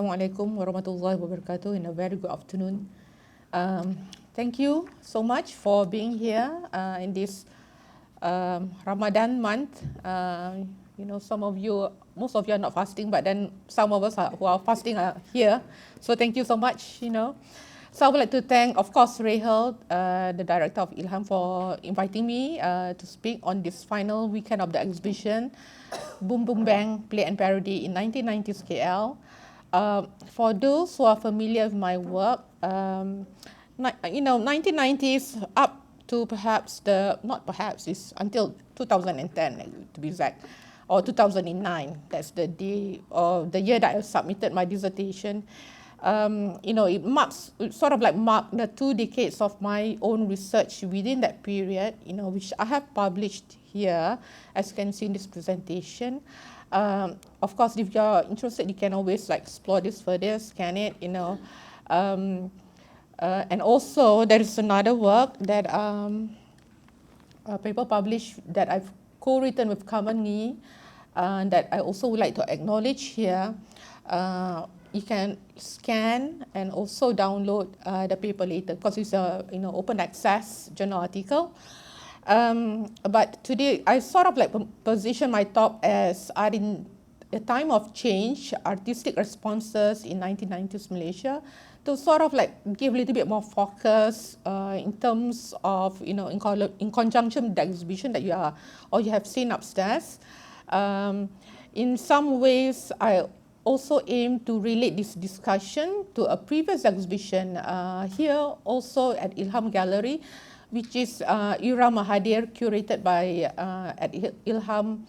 Assalamualaikum warahmatullahi wabarakatuh, and a very good afternoon. Thank you so much for being here in this Ramadan month. Most of you are not fasting, but then some of us who are fasting are here. So thank you so much. So I would like to thank, of course, Rahel, the director of ILHAM, for inviting me to speak on this final weekend of the exhibition, Boom Boom Bang, Play and Parody in 1990s KL. For those who are familiar with my work, 1990s up to it's until 2010 to be exact, or 2009. That's the day or the year that I submitted my dissertation. It marks the 2 decades of my own research within that period, which I have published here, as you can see in this presentation. Of course, if you're interested, you can always explore this further, scan it, and also there is another work that a paper published that I've co-written with Kaman Ngee, that I also would like to acknowledge here. You can scan and also download the paper later because it's a open access journal article. But today I position my talk as in the time of change, artistic responses in 1990s Malaysia, to give a little bit more focus in terms of in conjunction with the exhibition that you have seen upstairs. In some ways, I also aim to relate this discussion to a previous exhibition here also at ILHAM Gallery, which is Ira Mahathir, curated by at ILHAM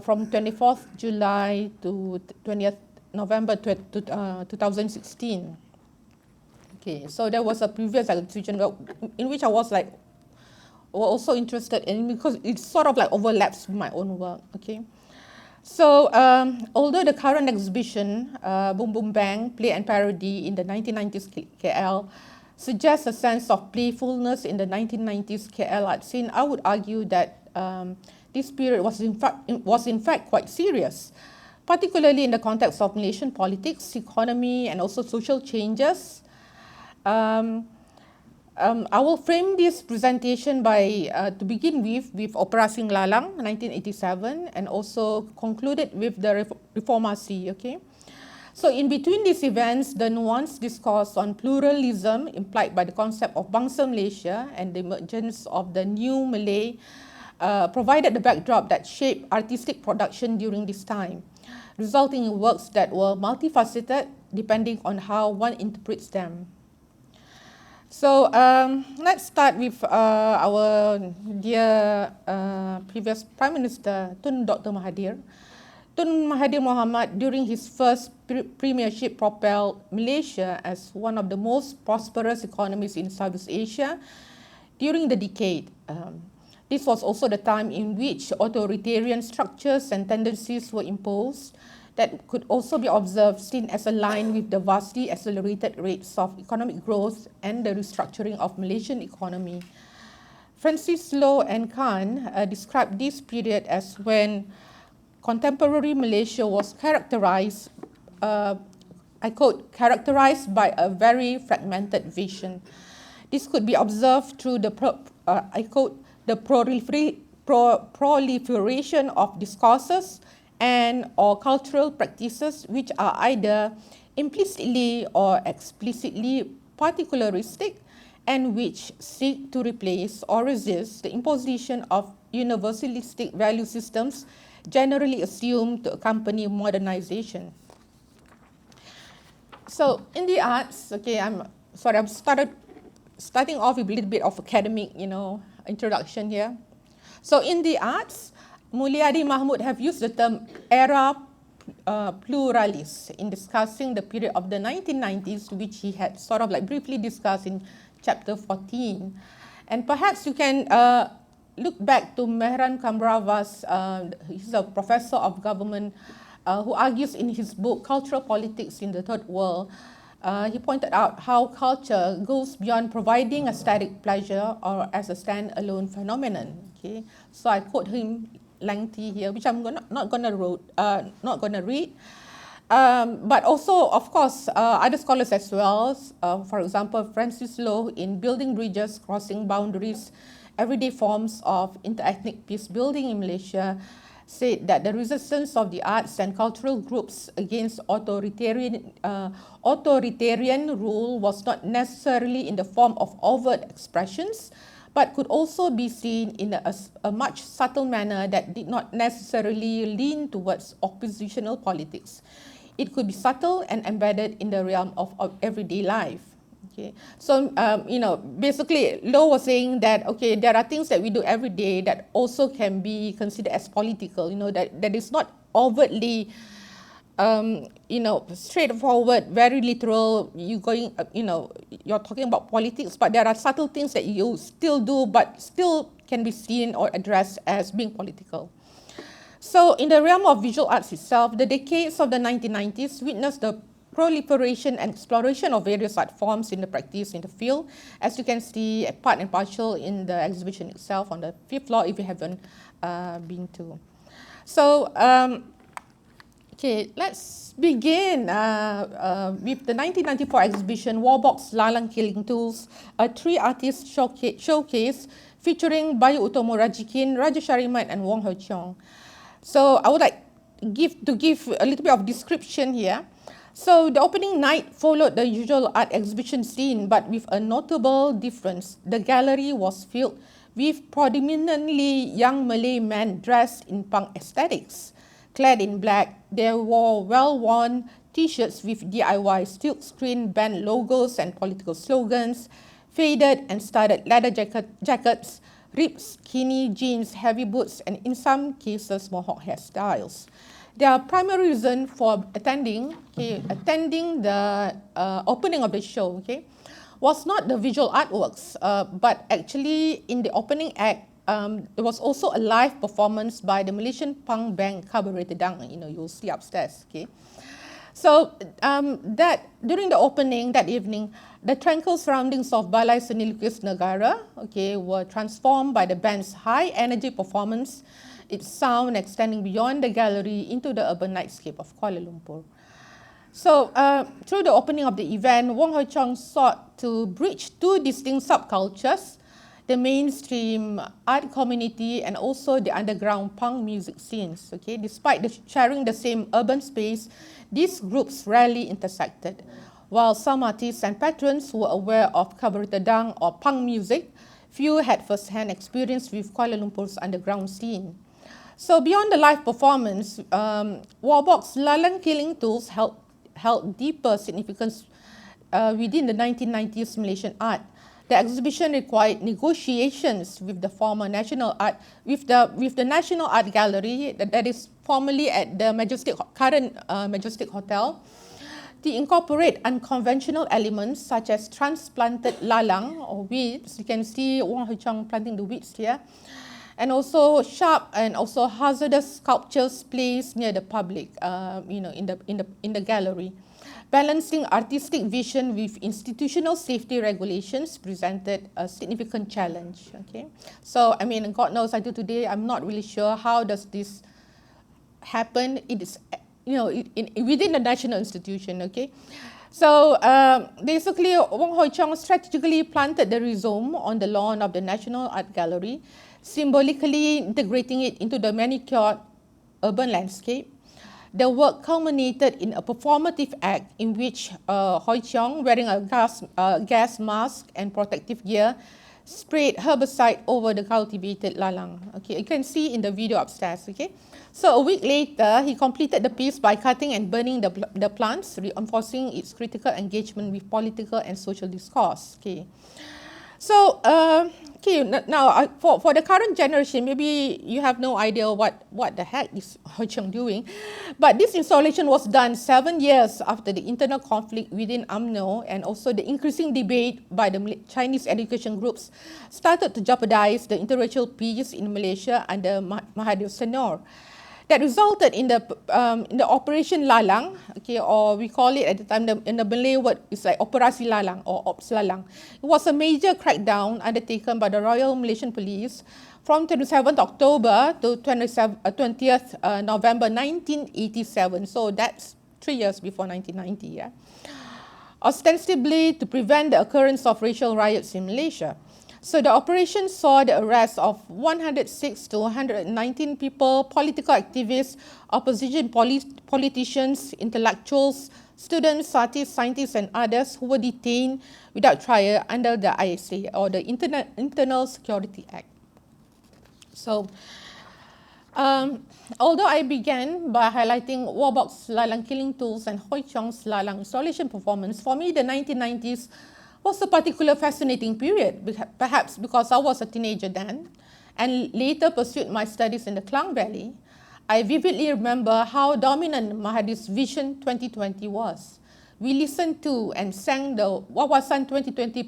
from 24th July to 20th November 2016. Okay, so there was a previous exhibition in which I was also interested in, because it overlaps with my own work. Okay. So, although the current exhibition, Boom Boom Bang, Play and Parody in the 1990s KL, suggests a sense of playfulness in the 1990s KL art scene, I would argue that this period was in fact quite serious, particularly in the context of Malaysian politics, economy, and also social changes. I will frame this presentation by, to begin with Operasi Nglalang, 1987, and also concluded with the Reformasi, okay? So in between these events, the nuanced discourse on pluralism implied by the concept of Bangsa Malaysia and the emergence of the new Malay provided the backdrop that shaped artistic production during this time, resulting in works that were multifaceted depending on how one interprets them. So let's start with our dear previous Prime Minister, Tun Dr. Mahathir. Tun Mahathir Mohamad, during his first premiership, propelled Malaysia as one of the most prosperous economies in Southeast Asia during the decade. This was also the time in which authoritarian structures and tendencies were imposed that could also be observed seen as aligned with the vastly accelerated rates of economic growth and the restructuring of Malaysian economy. Francis Loh and Khan described this period as when contemporary Malaysia was characterized, I quote, characterized by a very fragmented vision. This could be observed through the, I quote, the proliferation of discourses and or cultural practices which are either implicitly or explicitly particularistic and which seek to replace or resist the imposition of universalistic value systems generally assumed to accompany modernization. So in the arts, okay, I'm starting off with a little bit of academic, introduction here. So in the arts, Mulyadi Mahmud have used the term era pluralis in discussing the period of the 1990s, which he had briefly discussed in chapter 14. And perhaps you can look back to Mehran Kamravas, he's a professor of government, who argues in his book, Cultural Politics in the Third World. He pointed out how culture goes beyond providing aesthetic pleasure or as a stand-alone phenomenon. Okay, so I quote him lengthy here, which I'm not gonna read. But also, of course, other scholars as well, for example, Francis Loh, in Building Bridges, Crossing Boundaries, Everyday Forms of Interethnic Peace Building in Malaysia, said that the resistance of the arts and cultural groups against authoritarian rule was not necessarily in the form of overt expressions, but could also be seen in a much subtle manner that did not necessarily lean towards oppositional politics. It could be subtle and embedded in the realm of everyday life. Okay, so basically, Low was saying that there are things that we do every day that also can be considered as political. That is not overtly, straightforward, very literal. You're talking about politics, but there are subtle things that you still do, but still can be seen or addressed as being political. So in the realm of visual arts itself, the decades of the 1990s witnessed the proliferation and exploration of various art forms in the practice in the field, as you can see part and parcel in the exhibition itself on the 5th floor if you haven't been to. So, let's begin with the 1994 exhibition, Warbox Lalang Killing Tools, a 3-artist showcase featuring Bayu Utomo Rajikin, Raja Sharimat, and Wong Ho Cheong. So I would like to give a little bit of description here. So the opening night followed the usual art exhibition scene, but with a notable difference. The gallery was filled with predominantly young Malay men dressed in punk aesthetics. Clad in black, they wore well-worn T-shirts with DIY silkscreen band logos and political slogans, faded and studded leather jackets, ripped skinny jeans, heavy boots, and in some cases, mohawk hairstyles. Their primary reason for attending the opening of the show, was not the visual artworks, but actually in the opening act, there was also a live performance by the Malaysian punk band Cabaret Tedang. You'll see upstairs. So that during the opening that evening, the tranquil surroundings of Balai Seni Lukis Negara, were transformed by the band's high energy performance, its sound extending beyond the gallery into the urban nightscape of Kuala Lumpur. So through the opening of the event, Wong Ho Cheong sought to bridge two distinct subcultures, the mainstream art community and also the underground punk music scenes. Despite sharing the same urban space, these groups rarely intersected. While some artists and patrons were aware of Cabaret Tedang or punk music, few had first-hand experience with Kuala Lumpur's underground scene. So beyond the live performance, Warbox Lalang Killing Tools held deeper significance within the 1990s Malaysian art. The exhibition required negotiations with the former National Art, with the National Art Gallery that is formerly at the current Majestic Hotel, to incorporate unconventional elements such as transplanted lalang or weeds. You can see Wong Ho Cheong planting the weeds here, and also sharp and also hazardous sculptures placed near the public, in the gallery. Balancing artistic vision with institutional safety regulations presented a significant challenge. So God knows until today, I'm not really sure how does this happen. It is, within the national institution. So basically, Wong Ho Cheong strategically planted the rhizome on the lawn of the National Art Gallery, symbolically integrating it into the manicured urban landscape. The work culminated in a performative act in which Ho Cheong, wearing a gas mask and protective gear, sprayed herbicide over the cultivated lalang. You can see in the video upstairs. So a week later, he completed the piece by cutting and burning the plants, reinforcing its critical engagement with political and social discourse. So, now for the current generation, maybe you have no idea what the heck is Ho Cheong doing, but this installation was done 7 years after the internal conflict within UMNO and also the increasing debate by the Chinese education groups started to jeopardize the interracial peace in Malaysia under Mahathir Senor. That resulted in the Operation Lalang, or we call it at the time, in the Malay word, it's like Operasi Lalang or Ops Lalang. It was a major crackdown undertaken by the Royal Malaysian Police from 27th October to 20th November 1987. So that's 3 years before 1990, yeah, ostensibly to prevent the occurrence of racial riots in Malaysia. So the operation saw the arrest of 106 to 119 people, political activists, opposition politicians, intellectuals, students, artists, scientists, and others who were detained without trial under the ISA, or the Internal Security Act. So, although I began by highlighting Warbok's Lalang killing tools and Hoi Chong's Lalang installation performance, for me the 1990s was a particular fascinating period, perhaps because I was a teenager then and later pursued my studies in the Klang Valley. I vividly remember how dominant Mahathir's Vision 2020 was. We listened to and sang the Wawasan 2020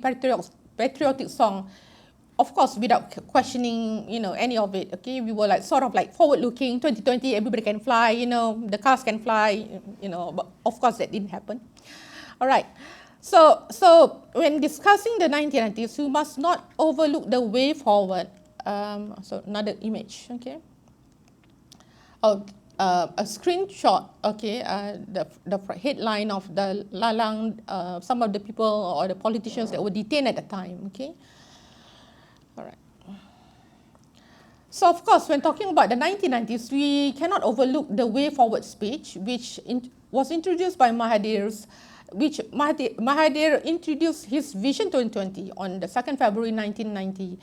patriotic song, of course, without questioning, any of it. Okay, we were sort of forward-looking. 2020, everybody can fly. The cars can fly. But of course, that didn't happen. All right. So when discussing the 1990s, we must not overlook the way forward. So another image. Okay. A screenshot, okay, the headline of the Lalang, some of the people or the politicians that were detained at the time, okay. All right. So of course, when talking about the 1990s, we cannot overlook the way forward speech, which was introduced by Mahathir introduced his Vision 2020 on the 2nd February 1990,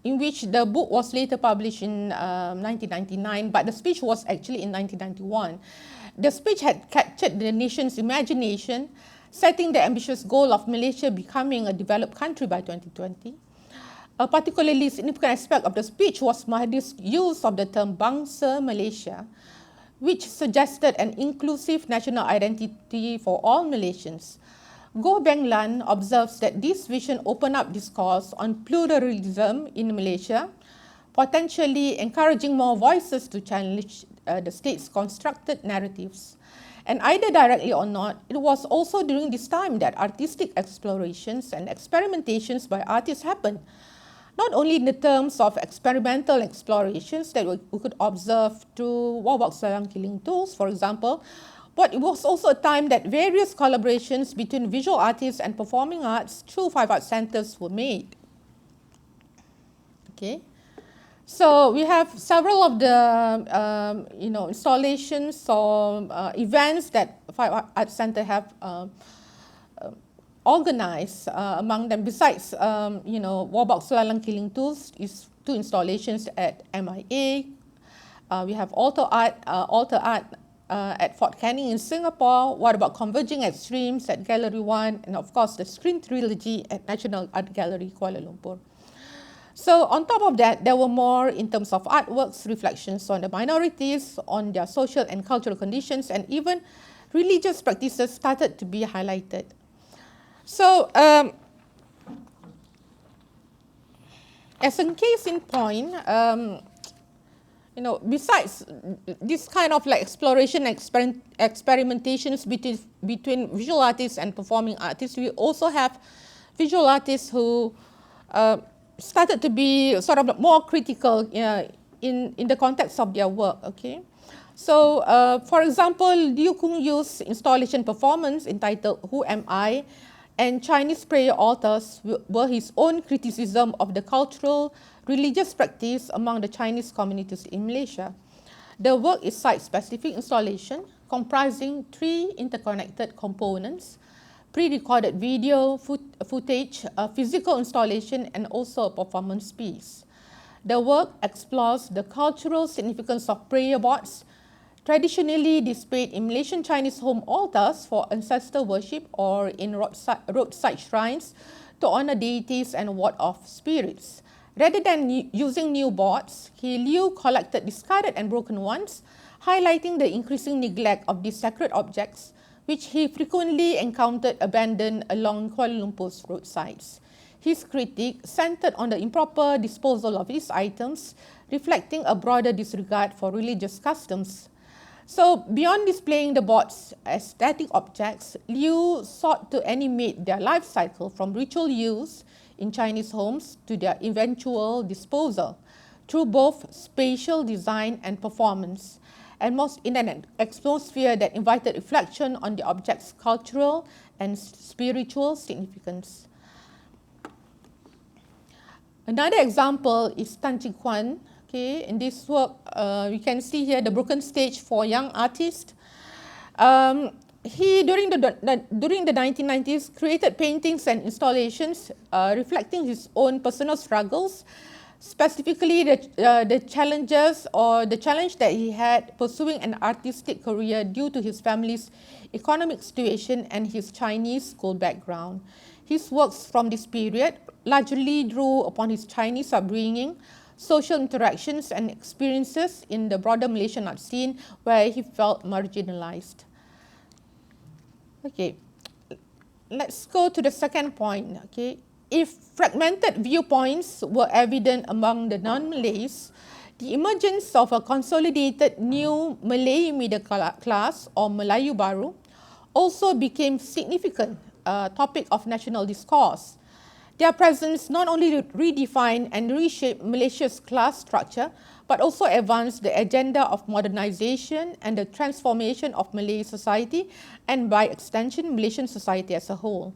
in which the book was later published in 1999, but the speech was actually in 1991. The speech had captured the nation's imagination, setting the ambitious goal of Malaysia becoming a developed country by 2020. A particularly significant aspect of the speech was Mahathir's use of the term Bangsa Malaysia, which suggested an inclusive national identity for all Malaysians. Goh Beng Lan observes that this vision opened up discourse on pluralism in Malaysia, potentially encouraging more voices to challenge the state's constructed narratives. And either directly or not, it was also during this time that artistic explorations and experimentations by artists happened, not only in the terms of experimental explorations that we could observe through Warbok's Lalang killing tools, for example, but it was also a time that various collaborations between visual artists and performing arts through 5 art centers were made. Okay, so we have several of the installations or events that 5 art center have organized. Among them, besides Warbok's Lalang killing tools, is 2 installations at MIA. We have altar art at Fort Canning in Singapore. What about Converging Extremes at Gallery 1, and of course the Screen Trilogy at National Art Gallery, Kuala Lumpur. So on top of that, there were more in terms of artworks, reflections on the minorities, on their social and cultural conditions, and even religious practices started to be highlighted. So as a case in point, besides this kind of exploration and experimentations between visual artists and performing artists, we also have visual artists who started to be sort of more critical in the context of their work. Okay, so for example, Liu Kungyu's installation performance entitled "Who Am I?" and Chinese prayer altars were his own criticism of the cultural religious practice among the Chinese communities in Malaysia. The work is site-specific installation comprising 3 interconnected components: pre-recorded video footage, a physical installation, and also a performance piece. The work explores the cultural significance of prayer boards, traditionally displayed in Malaysian Chinese home altars for ancestor worship or in roadside shrines to honor deities and ward off spirits. Rather than using new boards, Liu collected discarded and broken ones, highlighting the increasing neglect of these sacred objects, which he frequently encountered abandoned along Kuala Lumpur's roadsides. His critique centered on the improper disposal of these items, reflecting a broader disregard for religious customs. So, beyond displaying the boards as static objects, Liu sought to animate their life cycle from ritual use in Chinese homes to their eventual disposal through both spatial design and performance. in an atmosphere that invited reflection on the object's cultural and spiritual significance. Another example is Tan Chee Kwan. Okay, in this work, you can see here the broken stage for young artist. He, during the 1990s, created paintings and installations reflecting his own personal struggles, specifically the challenges or the challenge that he had pursuing an artistic career due to his family's economic situation and his Chinese school background. His works from this period largely drew upon his Chinese upbringing, social interactions and experiences in the broader Malaysian art scene where he felt marginalized. Okay, let's go to the second point. Okay, if fragmented viewpoints were evident among the non-Malays, the emergence of a consolidated new Malay middle class or Melayu Baru also became significant topic of national discourse. Their presence not only redefined and reshaped Malaysia's class structure, but also advanced the agenda of modernization and the transformation of Malay society and by extension Malaysian society as a whole.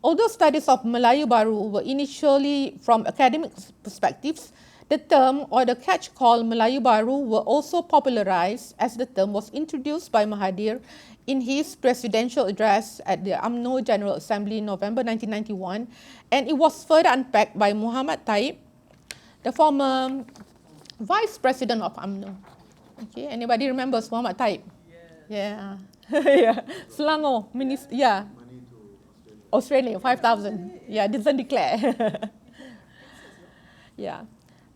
Although studies of Melayu Baru were initially from academic perspectives, the term or the catch-call Melayu Baru were also popularized as the term was introduced by Mahathir in his presidential address at the UMNO General Assembly in November 1991, and it was further unpacked by Muhammad Taib, the former Vice President of UMNO. Okay, anybody remembers Muhammad Taib? Yeah. Yeah. Selangor, Minister, yeah. Australia, 5,000. Yeah, doesn't declare. Yeah.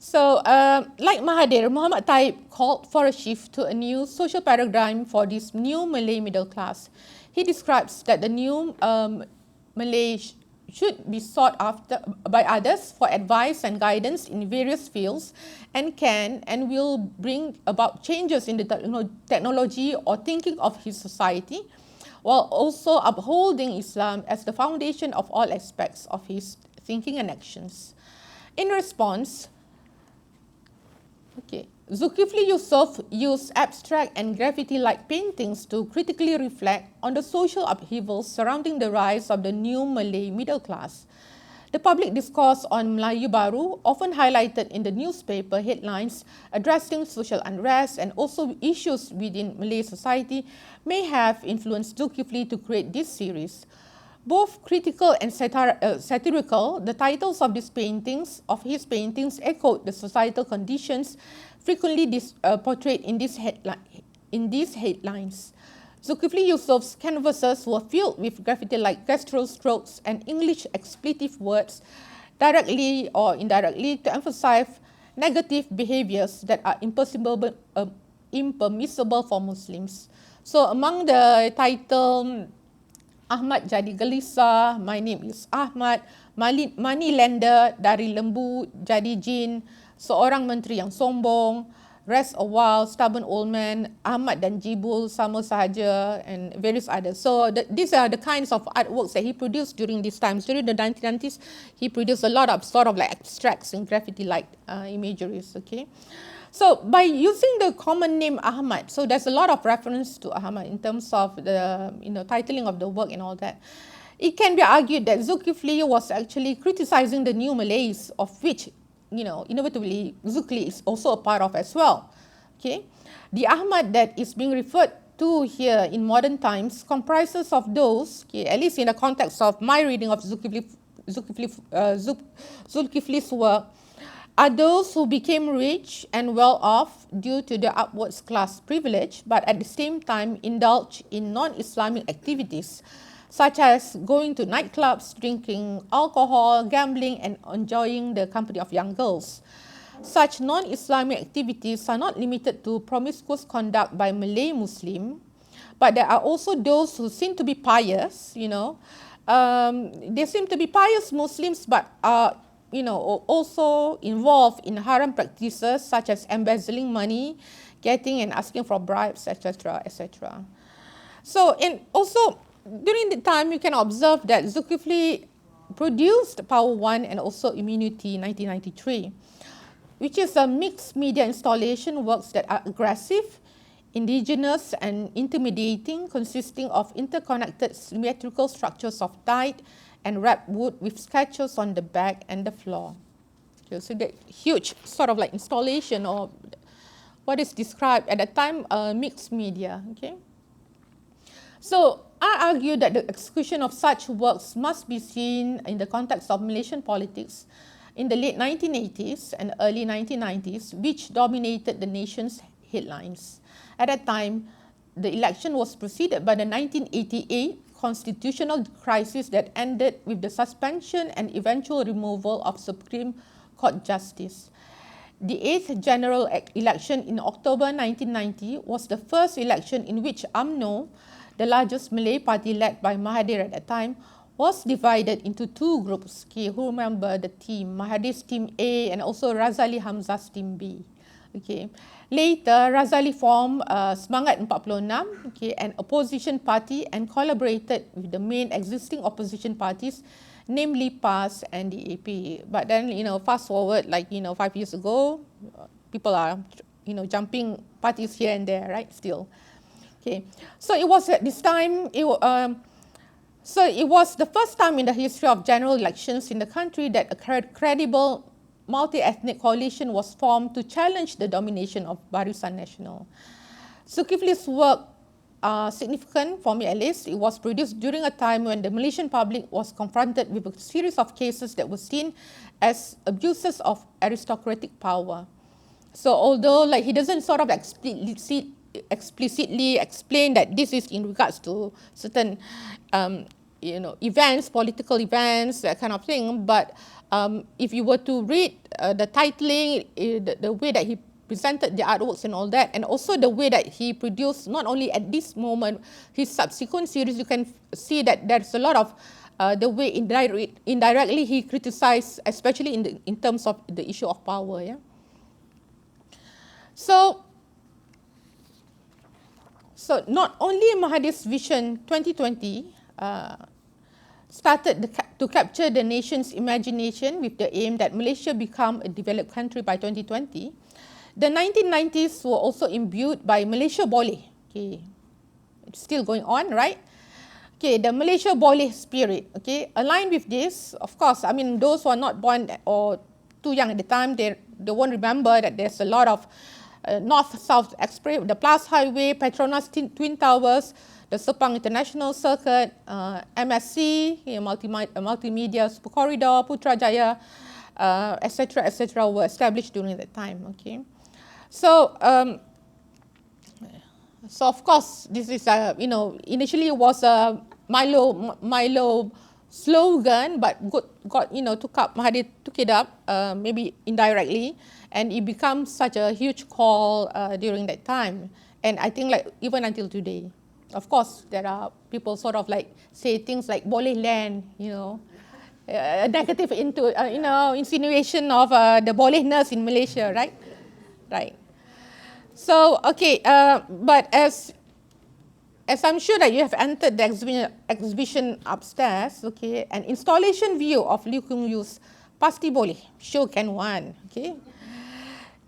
So, like Mahathir, Muhammad Taib called for a shift to a new social paradigm for this new Malay middle class. He describes that the new Malay should be sought after by others for advice and guidance in various fields and can and will bring about changes in the technology or thinking of his society, while also upholding Islam as the foundation of all aspects of his thinking and actions. In response, Zulkifli Yusuf used abstract and graffiti-like paintings to critically reflect on the social upheavals surrounding the rise of the new Malay middle class. The public discourse on Melayu Baru, often highlighted in the newspaper headlines addressing social unrest and also issues within Malay society, may have influenced Zulkifli to create this series. Both critical and satirical, the titles of his paintings echoed the societal conditions frequently portrayed in these headlines. Zulkifli Yusuf's canvases were filled with graffiti-like gestural strokes and English expletive words, directly or indirectly, to emphasize negative behaviors that are impermissible for Muslims. So among the title, Ahmad jadi gelisah, my name is Ahmad, money lender dari lembu jadi jin, seorang menteri yang sombong, rest a while, stubborn old man, Ahmad dan Jibul sama sahaja, and various others. So these are the kinds of artworks that he produced during these times. During the 1990s, he produced a lot of sort of like abstracts and graffiti-like imageries. Okay. So by using the common name Ahmad, so there's a lot of reference to Ahmad in terms of the titling of the work and all that. It can be argued that Zulkifli was actually criticizing the new Malays, of which inevitably Zulkifli is also a part of as well. Okay, the Ahmad that is being referred to here in modern times comprises of those, at least in the context of my reading of Zulkifli's work, are those who became rich and well off due to their upwards class privilege, but at the same time indulge in non-Islamic activities, such as going to nightclubs, drinking alcohol, gambling, and enjoying the company of young girls. Such non-Islamic activities are not limited to promiscuous conduct by Malay Muslim, but there are also those who seem to be pious, they seem to be pious Muslims, but are also involved in haram practices such as embezzling money, getting and asking for bribes, etc., etc. So, and also during the time, you can observe that Zulkifli produced Power One and also Immunity in 1993, which is a mixed media installation works that are aggressive, indigenous and intimidating, consisting of interconnected symmetrical structures of dyed and wrapped wood with sketches on the back and the floor. Okay, so that huge sort of like installation or what is described at the time mixed media. Okay. So I argue that the execution of such works must be seen in the context of Malaysian politics in the late 1980s and early 1990s, which dominated the nation's headlines. At that time, the election was preceded by the 1988 constitutional crisis that ended with the suspension and eventual removal of Supreme Court Justice. The 8th general election in October 1990 was the first election in which UMNO, the largest Malay party led by Mahathir at that time, was divided into two groups. Okay, who remember the team, Mahathir's team A and also Razali Hamzah's team B. Okay. Later, Razali formed Semangat 46, okay, an opposition party, and collaborated with the main existing opposition parties, namely PAS and the AP. But then, fast forward, 5 years ago, people are, jumping parties here and there, right, still. Okay, so it was at this time, so it was the first time in the history of general elections in the country that a credible multi-ethnic coalition was formed to challenge the domination of Barisan Nasional. Zulkifli's work are significant, for me at least. It was produced during a time when the Malaysian public was confronted with a series of cases that were seen as abuses of aristocratic power. So although he doesn't sort of explicitly explain that this is in regards to certain events, political events, that kind of thing, but if you were to read the titling, the way that he presented the artworks and all that, and also the way that he produced, not only at this moment, his subsequent series, you can see that there's a lot of the way indirectly he criticized, especially in terms of the issue of power. Yeah. So not only Mahathir's Vision 2020 started to capture the nation's imagination with the aim that Malaysia become a developed country by 2020, the 1990s were also imbued by Malaysia Boleh. Okay, it's still going on, right? Okay, the Malaysia Boleh spirit. Okay, aligned with this, of course, I mean, those who are not born or too young at the time, they won't remember that there's a lot of North-South Express, the Plus Highway, Petronas Twin Towers, the Sepang International Circuit, MSC, Multimedia Super Corridor, Putrajaya, etc., were established during that time. Okay, so of course this is initially it was a Milo slogan, but Mahathir took it up maybe indirectly, and it becomes such a huge call during that time, and I think even until today. Of course, there are people sort of say things like "boleh land," a negative insinuation of the bolehness in Malaysia, right? Right. So okay, but as I'm sure that you have entered the exhibition upstairs, okay, an installation view of Liew Kuan Yew's Pasti Boleh show can one, okay,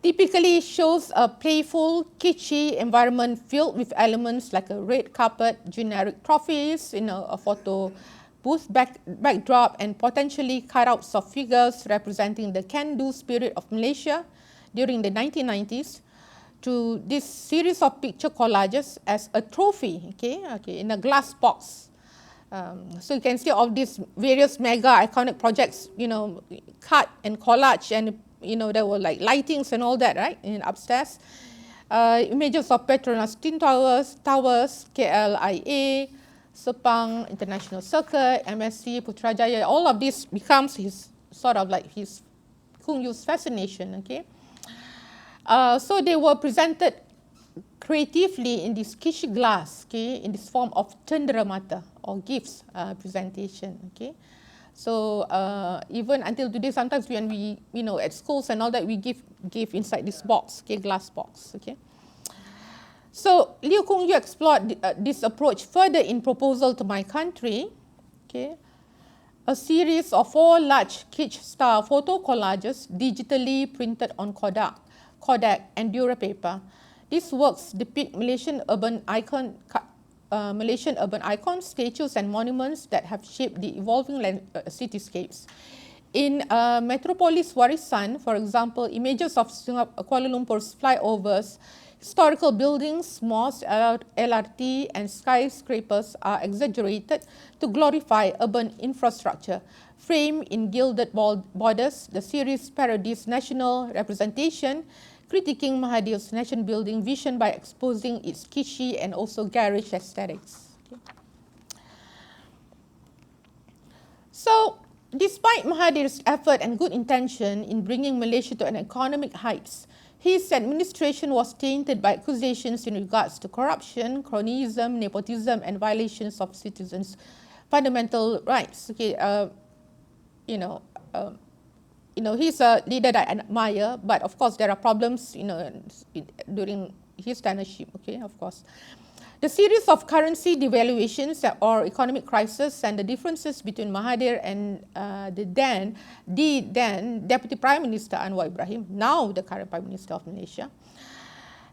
typically shows a playful, kitschy environment filled with elements like a red carpet, generic trophies, a photo booth backdrop, and potentially cutouts of figures representing the can-do spirit of Malaysia during the 1990s, to this series of picture collages as a trophy, okay, in a glass box. So you can see all these various mega iconic projects, cut and collage, and there were lightings and all that, right, in upstairs. Images of Petronas Twin Towers, KLIA, Sepang International Circuit, MSC, Putrajaya, all of this becomes his sort of his Kuan Yew's fascination, okay. So they were presented creatively in this kitschy glass, okay, in this form of cenderamata or gifts presentation, okay. So even until today, sometimes when we, at schools and all that, we give inside this box, okay, glass box, okay. So Liew Kuan Yew explored this approach further in Proposal to My Country, okay, a series of 4 large kitsch-style photo collages digitally printed on Kodak and Dura paper. These works depict Malaysian urban icons, statues and monuments that have shaped the evolving cityscapes. In Metropolis Warisan, for example, images of Kuala Lumpur's flyovers, historical buildings, mosques, LRT, and skyscrapers are exaggerated to glorify urban infrastructure. Framed in gilded borders, the series parodies national representation, critiquing Mahathir's nation building vision by exposing its kitschy and also garish aesthetics. Okay. So, despite Mahathir's effort and good intention in bringing Malaysia to an economic heights, his administration was tainted by accusations in regards to corruption, cronyism, nepotism, and violations of citizens' fundamental rights. Okay, he's a leader that I admire, but of course there are problems, during his tenureship. Okay, of course. The series of currency devaluations or economic crisis and the differences between Mahathir and the then Deputy Prime Minister Anwar Ibrahim, now the current Prime Minister of Malaysia.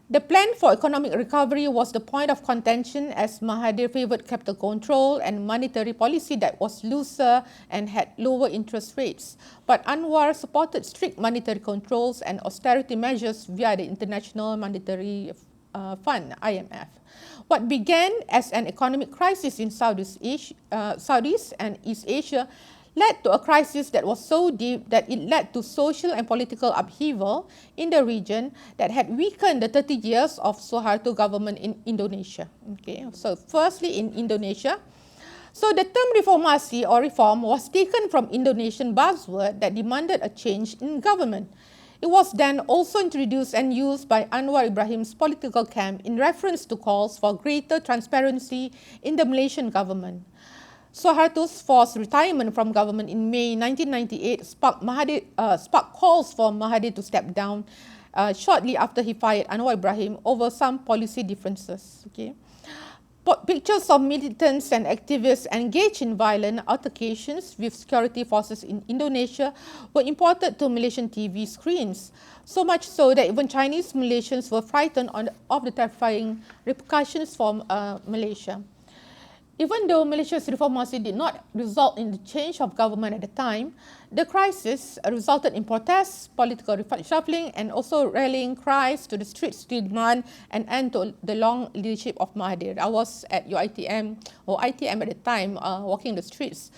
The plan for economic recovery was the point of contention as Mahathir favoured capital control and monetary policy that was looser and had lower interest rates. But Anwar supported strict monetary controls and austerity measures via the International Monetary Fund, IMF. What began as an economic crisis in Southeast and East Asia led to a crisis that was so deep that it led to social and political upheaval in the region that had weakened the 30 years of Suharto government in Indonesia. Okay, so firstly in Indonesia, so the term reformasi or reform was taken from Indonesian buzzword that demanded a change in government. It was then also introduced and used by Anwar Ibrahim's political camp in reference to calls for greater transparency in the Malaysian government. Suharto's forced retirement from government in May 1998 sparked calls for Mahathir to step down shortly after he fired Anwar Ibrahim over some policy differences. Okay. Pictures of militants and activists engaged in violent altercations with security forces in Indonesia were imported to Malaysian TV screens, so much so that even Chinese Malaysians were frightened of the terrifying repercussions for Malaysia. Even though Malaysia's reformasi did not result in the change of government at the time, the crisis resulted in protests, political reshuffling, and also rallying cries to the streets to demand an end to the long leadership of Mahathir. I was at ITM at the time, walking the streets,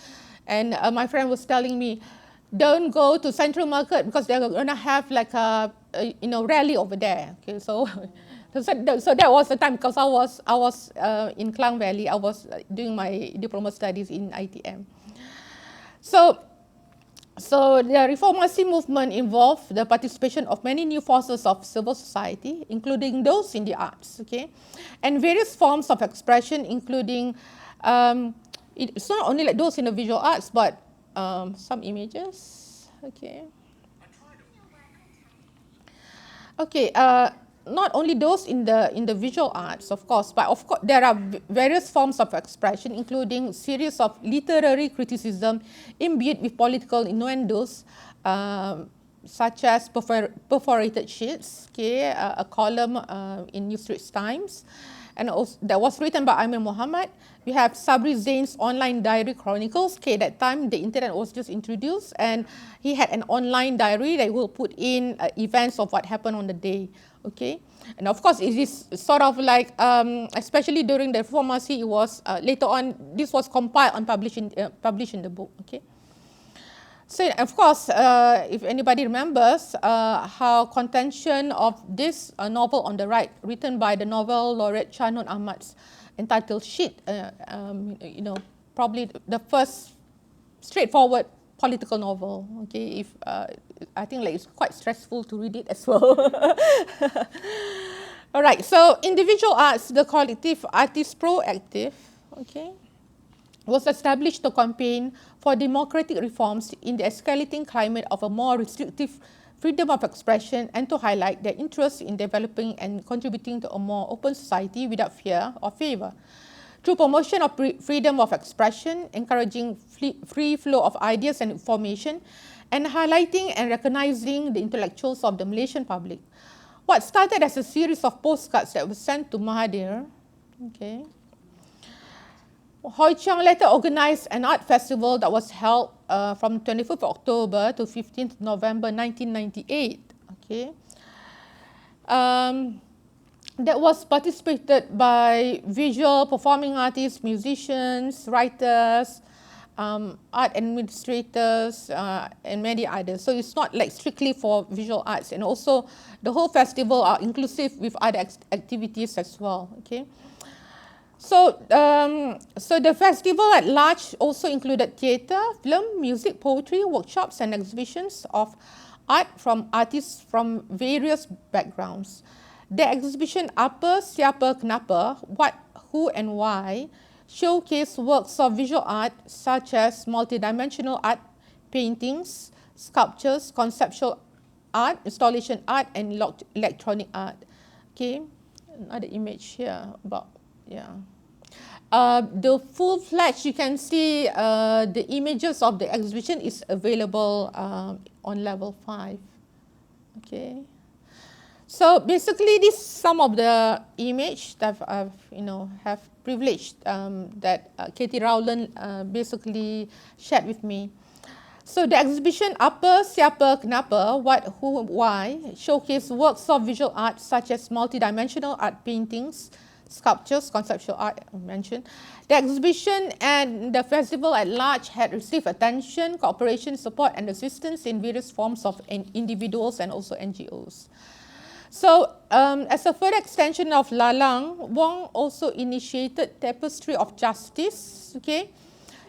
and my friend was telling me, "Don't go to Central Market because they're going to have like a rally over there." Okay, so. So that was the time because I was in Klang Valley. I was doing my diploma studies in ITM. So the reformasi movement involved the participation of many new forces of civil society, including those in the arts, okay, and various forms of expression, including it's not only like those in the visual arts, but some images, okay. Okay. Not only those in the visual arts, of course, but of course there are various forms of expression, including series of literary criticism imbued with political innuendos, such as perforated sheets, okay, a column in New Straits Times, and also, that was written by Amir Muhammad. We have Sabri Zain's online diary chronicles. Okay, that time the internet was just introduced, and he had an online diary that will put in events of what happened on the day. Okay, and of course it is sort of like, especially during the reformasi, it was later on this was compiled and published in the book. Okay, so of course, if anybody remembers how contention of this novel on the right, written by the novel laureate Shah Nur Ahmad's, entitled Shit, probably the first straightforward political novel. Okay, if I think like it's quite stressful to read it as well. All right, so individual arts, the collective Artists Proactive, okay, was established to campaign for democratic reforms in the escalating climate of a more restrictive freedom of expression and to highlight their interest in developing and contributing to a more open society without fear or favour. Through promotion of freedom of expression, encouraging free flow of ideas and information, and highlighting and recognizing the intellectuals of the Malaysian public. What started as a series of postcards that were sent to Mahathir, okay, Hoi Chiang later organized an art festival that was held from 25th October to 15th November 1998, okay, that was participated by visual performing artists, musicians, writers, art administrators, and many others. So it's not like strictly for visual arts, and also the whole festival are inclusive with other activities as well. Okay. So the festival at large also included theatre, film, music, poetry, workshops, and exhibitions of art from artists from various backgrounds. The exhibition Apa, Siapa, Kenapa, What, Who, and Why showcase works of visual art such as multidimensional art, paintings, sculptures, conceptual art, installation art, and electronic art. Okay, another image here about, yeah. The full-fledged, you can see the images of the exhibition is available on level 5. Okay. So basically, this is some of the image that I've have privileged that Katie Rowland basically shared with me. So the exhibition Apa, Siapa, Kenapa, What, Who, Why showcase works of visual art such as multidimensional art paintings, sculptures, conceptual art I mentioned. The exhibition and the festival at large had received attention, cooperation, support, and assistance in various forms of individuals and also NGOs. So, as a further extension of Lalang, Wong also initiated Tapestry of Justice, okay,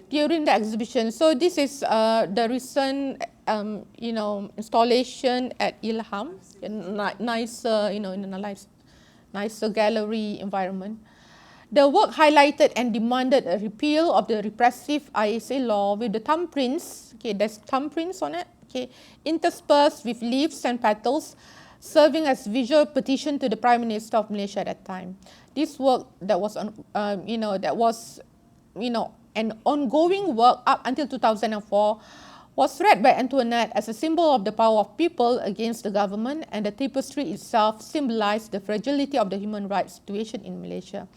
during the exhibition. So this is the recent, installation at ILHAM, nicer, in a nicer gallery environment. The work highlighted and demanded a repeal of the repressive ISA law with the thumbprints, okay, there's thumbprints on it, okay, interspersed with leaves and petals, serving as visual petition to the Prime Minister of Malaysia at that time. This work that was, an ongoing work up until 2004 was read by Antoinette as a symbol of the power of people against the government, and the tapestry itself symbolized the fragility of the human rights situation in Malaysia.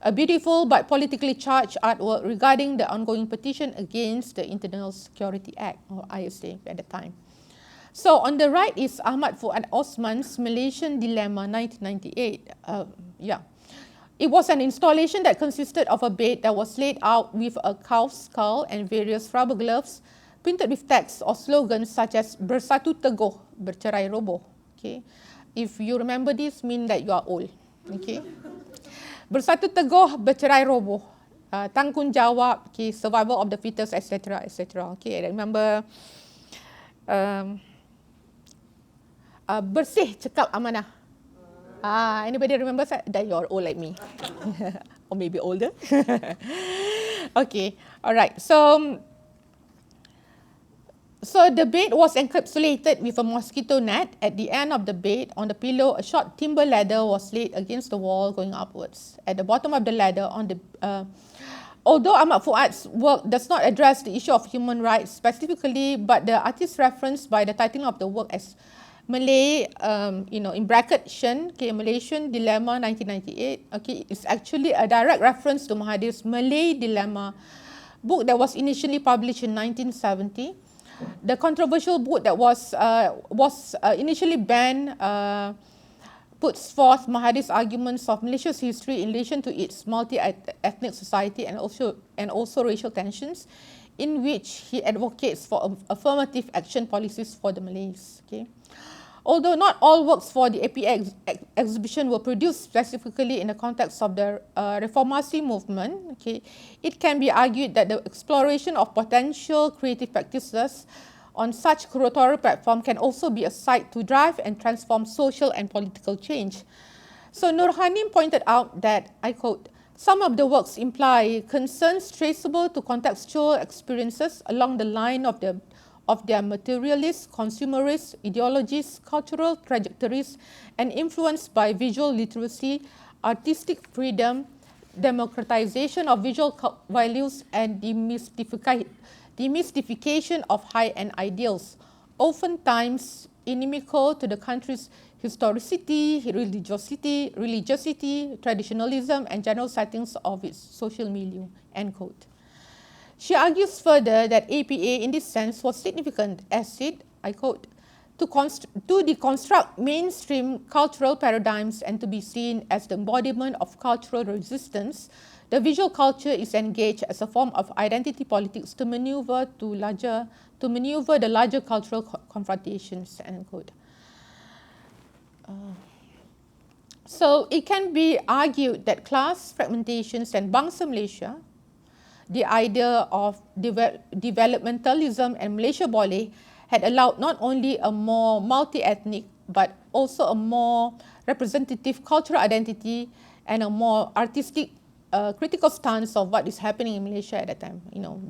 A beautiful but politically charged artwork regarding the ongoing petition against the Internal Security Act, or ISA at the time. So on the right is Ahmad Fuad Osman's Malaysian Dilemma, 1998. It was an installation that consisted of a bed that was laid out with a cow's skull and various rubber gloves printed with text or slogans such as Bersatu Teguh, Bercerai Roboh. Okay, if you remember this, mean that you are old. Okay, Bersatu Teguh, Bercerai Roboh, tanggung jawab, okay, survival of the fittest, etc., etc. Okay, I remember. Bersih cekap amanah. Anybody remember that? You're old like me. Or maybe older. Okay, all right. So the bed was encapsulated with a mosquito net. At the end of the bed, on the pillow, a short timber ladder was laid against the wall going upwards. At the bottom of the ladder, although Ahmad Fuad's work does not address the issue of human rights specifically, but the artist referenced by the title of the work as Malay, in bracket Shen, okay, Malaysian Dilemma 1998, okay, it's actually a direct reference to Mahathir's Malay Dilemma book that was initially published in 1970. The controversial book that was initially banned puts forth Mahathir's arguments of Malaysia's history in relation to its multi-ethnic society and also racial tensions, in which he advocates for affirmative action policies for the Malays. Okay. Although not all works for the APA exhibition were produced specifically in the context of the Reformasi movement, okay, it can be argued that the exploration of potential creative practices on such curatorial platform can also be a site to drive and transform social and political change. So Nur Hanim pointed out that, I quote, some of the works imply concerns traceable to contextual experiences along the line of their materialist, consumerist ideologies, cultural trajectories, and influenced by visual literacy, artistic freedom, democratization of visual values, and demystification of high-end ideals. oftentimes inimical to the country's historicity, religiosity, traditionalism, and general settings of its social milieu, end quote. She argues further that APA in this sense was significant as it, I quote, to deconstruct mainstream cultural paradigms and to be seen as the embodiment of cultural resistance. The visual culture is engaged as a form of identity politics to maneuver the larger cultural confrontations, end quote. So it can be argued that class fragmentations and Bangsa Malaysia, the idea of developmentalism and Malaysia Boleh, had allowed not only a more multi-ethnic but also a more representative cultural identity and a more artistic critical stance of what is happening in Malaysia at that time,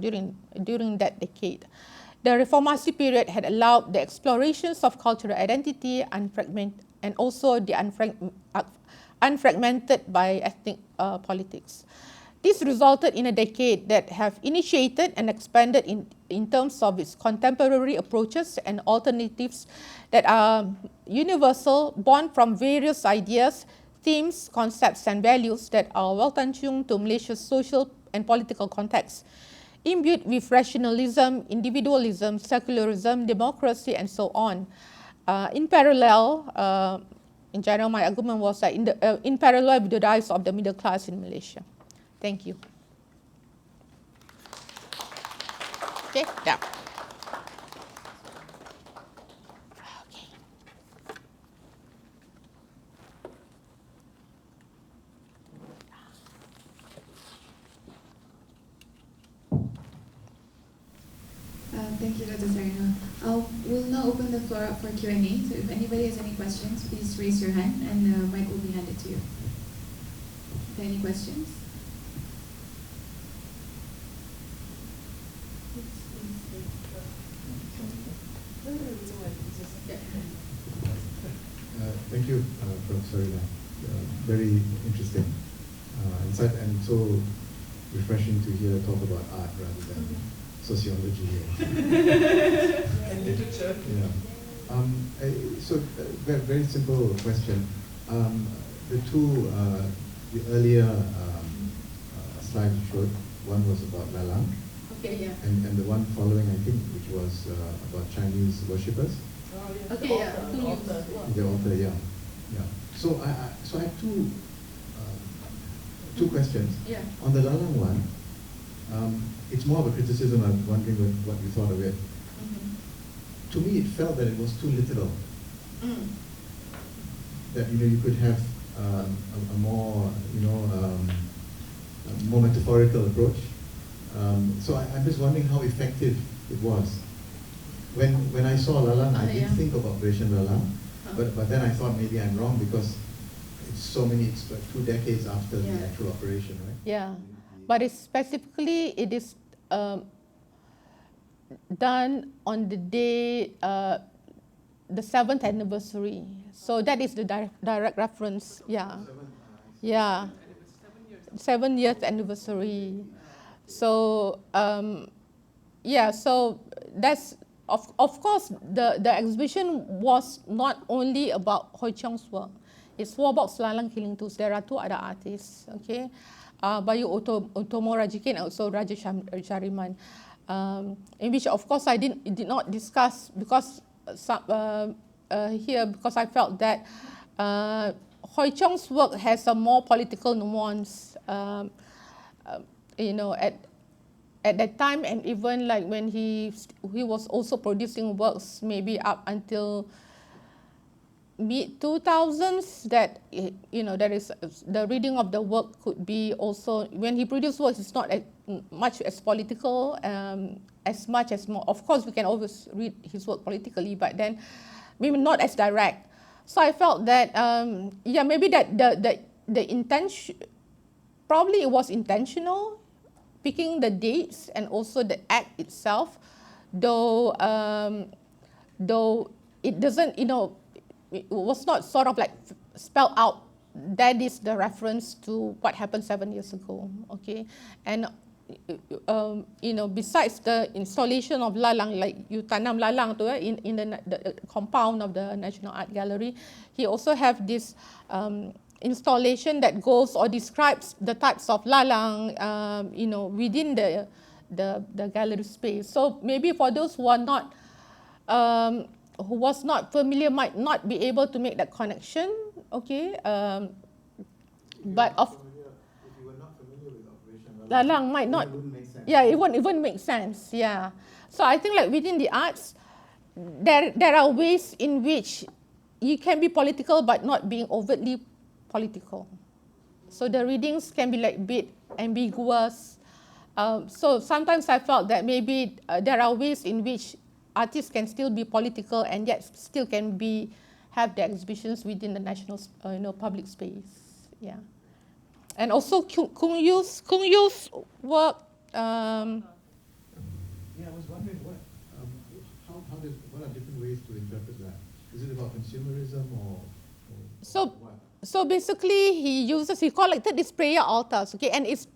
during that decade. The Reformasi period had allowed the explorations of cultural identity and also the unfragmented by ethnic politics. This resulted in a decade that have initiated and expanded in terms of its contemporary approaches and alternatives that are universal, born from various ideas, themes, concepts, and values that are well tuned to Malaysia's social and political context, imbued with rationalism, individualism, secularism, democracy, and so on. In parallel, in general, my argument was that in parallel with the rise of the middle class in Malaysia. Thank you. Okay, yeah. Okay. Thank you, Dr. Sarena. We'll now open the floor up for Q&A. So if anybody has any questions, please raise your hand and the mic will be handed to you. Any questions? Thank you, Professor Sarena. Very interesting insight and so refreshing to hear talk about art rather than sociology and literature. Yeah. So very simple question. The two the earlier slides you showed, one was about Lalang. Okay, yeah. And the one following, I think, which was about Chinese worshippers. Oh, yeah. Okay, yeah. The author, yeah. So I have two questions. Yeah. On the Lalang one, it's more of a criticism. I'm wondering what you thought of it. To me, it felt that it was too literal. That you could have a more more metaphorical approach. So I'm just wondering how effective it was. When I saw Lalang, I did think of Operation Lalang, but then I thought maybe I'm wrong because it's 2 decades after the actual operation, right? Yeah, but specifically it is done on the day, the 7th anniversary. So that is the direct reference. Yeah, yeah, 7th anniversary. So yeah, so that's of course the exhibition was not only about Hoi Cheong's work. It's more about Selalang Killing Tools. There are 2 other artists, okay, Bayu Utomo Rajikin and also Rajesh Shariman, in which of course I did not discuss because here because I felt that Hoi Cheong's work has a more political nuance. At that time, and even like when he was also producing works maybe up until mid-2000s, that there is the reading of the work could be also, when he produced works, it's not as much as political, as much as more. Of course, we can always read his work politically, but then maybe not as direct. So I felt that maybe that the intention, probably it was intentional, picking the dates and also the act itself, though it doesn't, it was not sort of like spelled out. That is the reference to what happened 7 years ago, okay? And besides the installation of lalang, like you tanam lalang tu, in the compound of the National Art Gallery, he also have this installation that goes or describes the types of lalang, within the gallery space. So maybe for those who are not, who was not familiar, might not be able to make that connection. Okay, but of if you were not familiar with Operation lalang might not. it wouldn't make sense. Yeah, it won't even make sense. Yeah. So I think like within the arts, there are ways in which you can be political but not being overtly political. So the readings can be like a bit ambiguous. So sometimes I felt that maybe there are ways in which artists can still be political and yet still can have their exhibitions within the national public space. Yeah. And also Kung Yu's work. Yeah, I was wondering what are different ways to interpret that? Is it about consumerism or what? So basically, he collected these prayer altars. Okay, and it's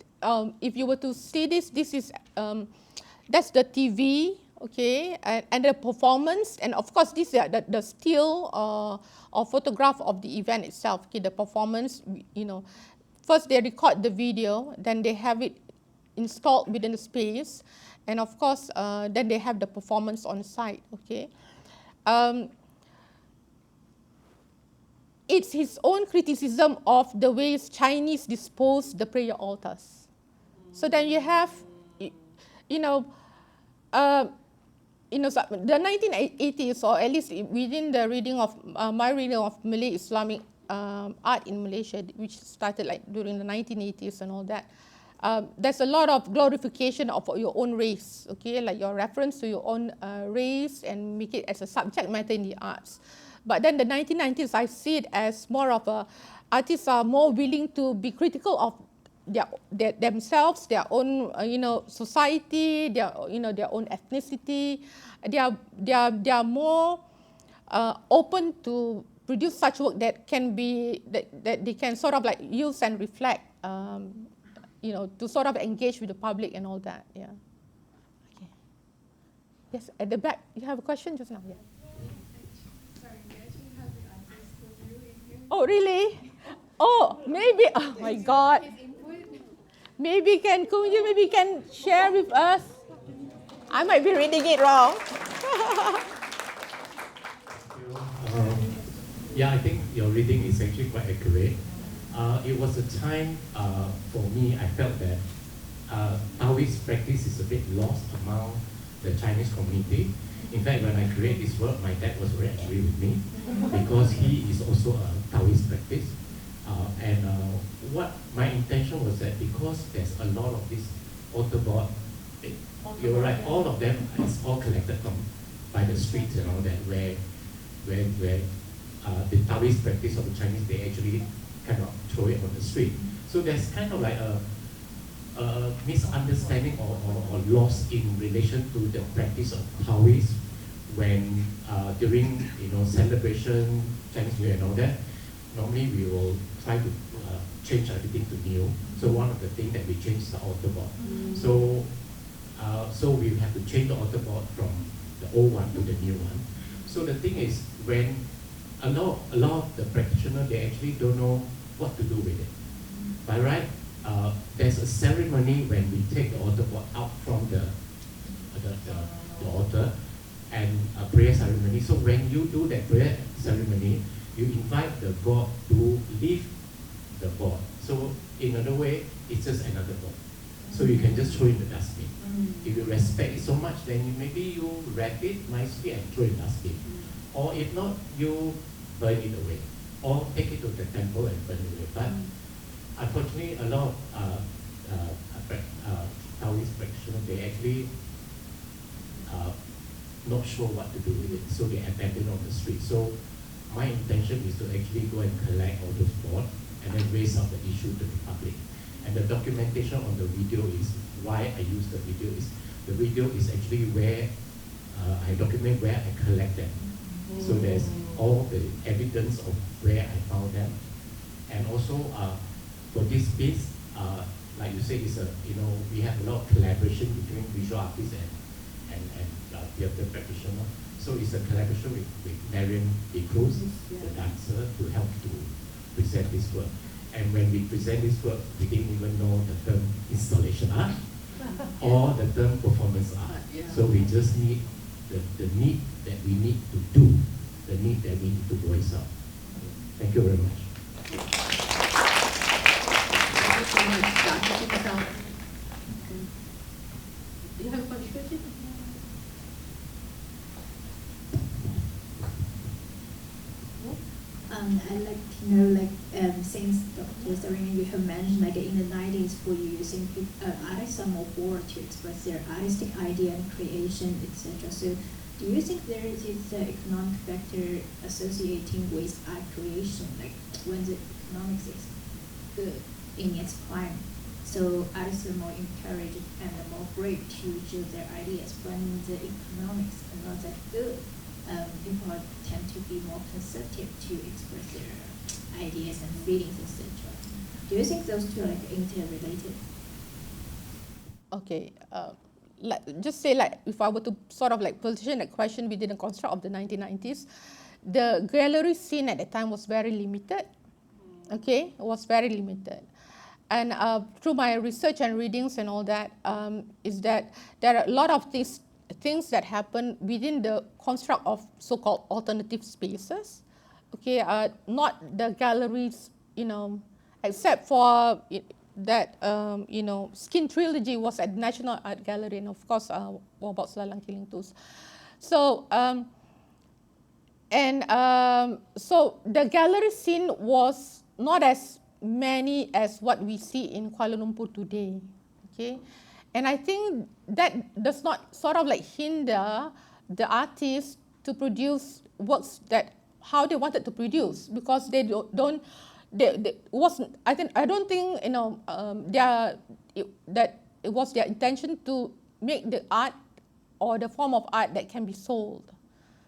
if you were to see this is that's the TV. Okay, and the performance, and of course this is the still or photograph of the event itself. Okay, the performance. First they record the video, then they have it installed within the space, and of course then they have the performance on site. Okay. It's his own criticism of the ways Chinese dispose the prayer altars. So then you have, the 1980s, or at least within the reading of my reading of Malay Islamic art in Malaysia, which started like during the 1980s and all that. There's a lot of glorification of your own race, okay, like your reference to your own race and make it as a subject matter in the arts. But then the 1990s, I see it as more of artists are more willing to be critical of themselves, their own society, their own ethnicity. They are more open to produce such work that can be that they can sort of like use and reflect, to sort of engage with the public and all that. Yeah. Okay. Yes, at the back, you have a question just now. Yeah. Sorry, we actually have the artist review in here. Oh, really? Oh, maybe. Oh my God. His input. Maybe Kung Yu maybe can share with us. I might be reading it wrong. Yeah, I think your reading is actually quite accurate. It was a time for me, I felt that Taoist practice is a bit lost among the Chinese community. In fact, when I create this work, my dad was very angry with me because he is also a Taoist practice. What my intention was that because there's a lot of this altar board, you're right, all of them is all collected from by the streets and all that, where the Taoist practice of the Chinese, they actually kind of throw it on the street. So there's kind of like a misunderstanding or loss in relation to the practice of Taoist when during celebration, Chinese New Year and all that. Normally we will try to change everything to new. So one of the things that we change is the altar board. So we have to change the altar board from the old one to the new one. So the thing is, when a lot of the practitioners, they actually don't know what to do with it. By right, there's a ceremony when we take the altar board out from the altar, and a prayer ceremony. So when you do that prayer ceremony, you invite the god to leave the board. So in another way, it's just another board. So you can just throw in the dustbin. If you respect it so much, then maybe you wrap it nicely and throw it in the dustbin. Or if not, you burn it away. Or take it to the temple and burn it away. But unfortunately, a lot of Taoist practitioners, they actually not sure what to do with it. So they abandon on the street. So my intention is to actually go and collect all those boards and then raise up the issue to the public. And the documentation on the video is why I use the video is actually where I document where I collect them. So there's all the evidence of where I found them. And also for this piece, like you say, it's a, we have a lot of collaboration between visual artists and theatre practitioner. So it's a collaboration with Marion De Cruz, the dancer, to help to present this work. And when we present this work, we didn't even know the term installation art or the term performance art. So we just need the need that we need to do, the need that we need to voice out. Thank you very much. Thank you so much, Dr. Patel. Do you have a contribution? I'd like to know, since Dr. Sarena, you have mentioned, in the 90s, for you using artists are more bored to express their artistic idea and creation, etc. So, do you think there is an economic factor associating with art creation, when the economics is good in its prime? So artists are more encouraged and more brave to show their ideas. When the economics are not that good, people tend to be more conservative to express their ideas and feelings, etc. Do you think those two are interrelated? Okay, just say if I were to sort of position that question within the construct of the 1990s, the gallery scene at the time was very limited. Okay, it was very limited. And through my research and readings and all that, is that there are a lot of these things that happen within the construct of so-called alternative spaces. Okay, not the galleries, except for that, Skin Trilogy was at National Art Gallery, and of course, about Selalang Killing Tools. So, so the gallery scene was not as many as what we see in Kuala Lumpur today. Okay, and I think that does not sort of hinder the artists to produce works that how they wanted to produce, because they don't wasn't, I don't think that it was their intention to make the art or the form of art that can be sold.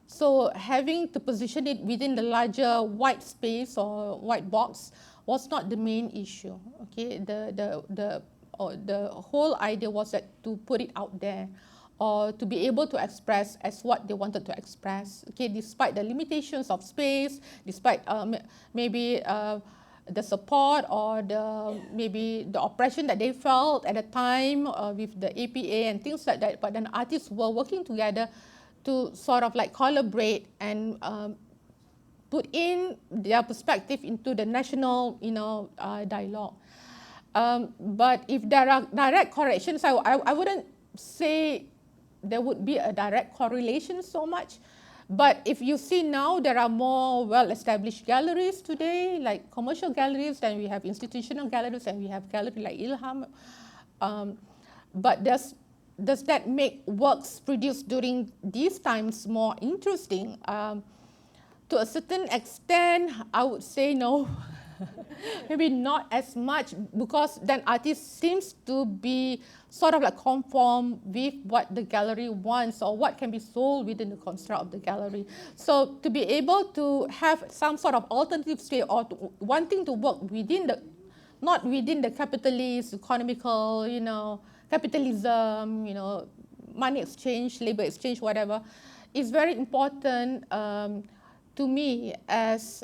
So having to position it within the larger white space or white box was not the main issue. Okay, the whole idea was that to put it out there, or to be able to express as what they wanted to express. Okay, despite the limitations of space, despite maybe the support or maybe the oppression that they felt at the time with the APA and things like that. But then artists were working together to sort of collaborate and put in their perspective into the national, dialogue. But if there are direct correlations, I wouldn't say there would be a direct correlation so much. But if you see now, there are more well-established galleries today, like commercial galleries, then we have institutional galleries, and we have galleries like ILHAM. But does that make works produced during these times more interesting? To a certain extent, I would say no. Maybe not as much, because then artists seems to be sort of conform with what the gallery wants or what can be sold within the construct of the gallery. So to be able to have some sort of alternative space or wanting to work within the, not within the capitalist, economical, capitalism, money exchange, labor exchange, whatever, is very important to me, as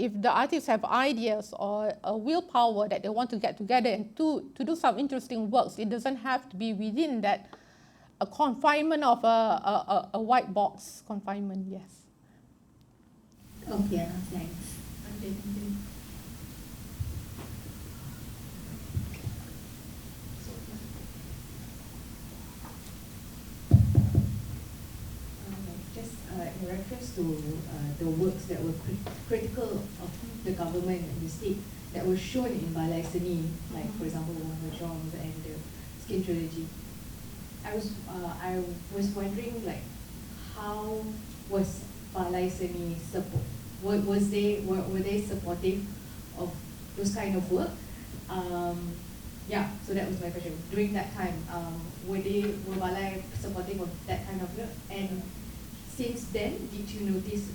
if the artists have ideas or a willpower that they want to get together and to do some interesting works, it doesn't have to be within that a confinement of a white box confinement, yes. Okay, thanks. Okay, thank you. Just in reference to the works that were critical of the government and the state that were shown in Balai Seni, like for example Wong Hwa-chong and the Skin Trilogy. I was wondering how was Balai Seni support? Were they supportive of those kind of work? Yeah, so that was my question. During that time, were Balai supportive of that kind of work? And since then, did you notice,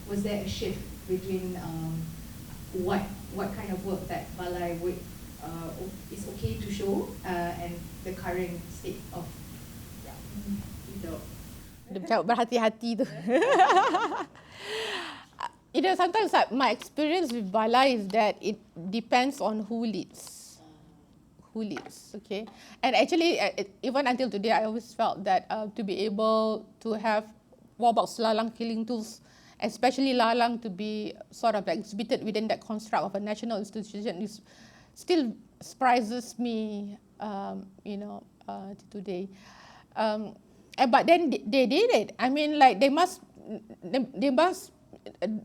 was there a shift between what kind of work that Balai would is okay to show, and the current state of Dia macam berhati-hati tu. Sometimes like, my experience with balai is that it depends on who leads. Who leads, okay? And actually, even until today, I always felt that to be able to have warbox lalang killing tools, especially lalang to be sort of exhibited within that construct of a national institution, is still surprises me, today. But then they did it. I mean, like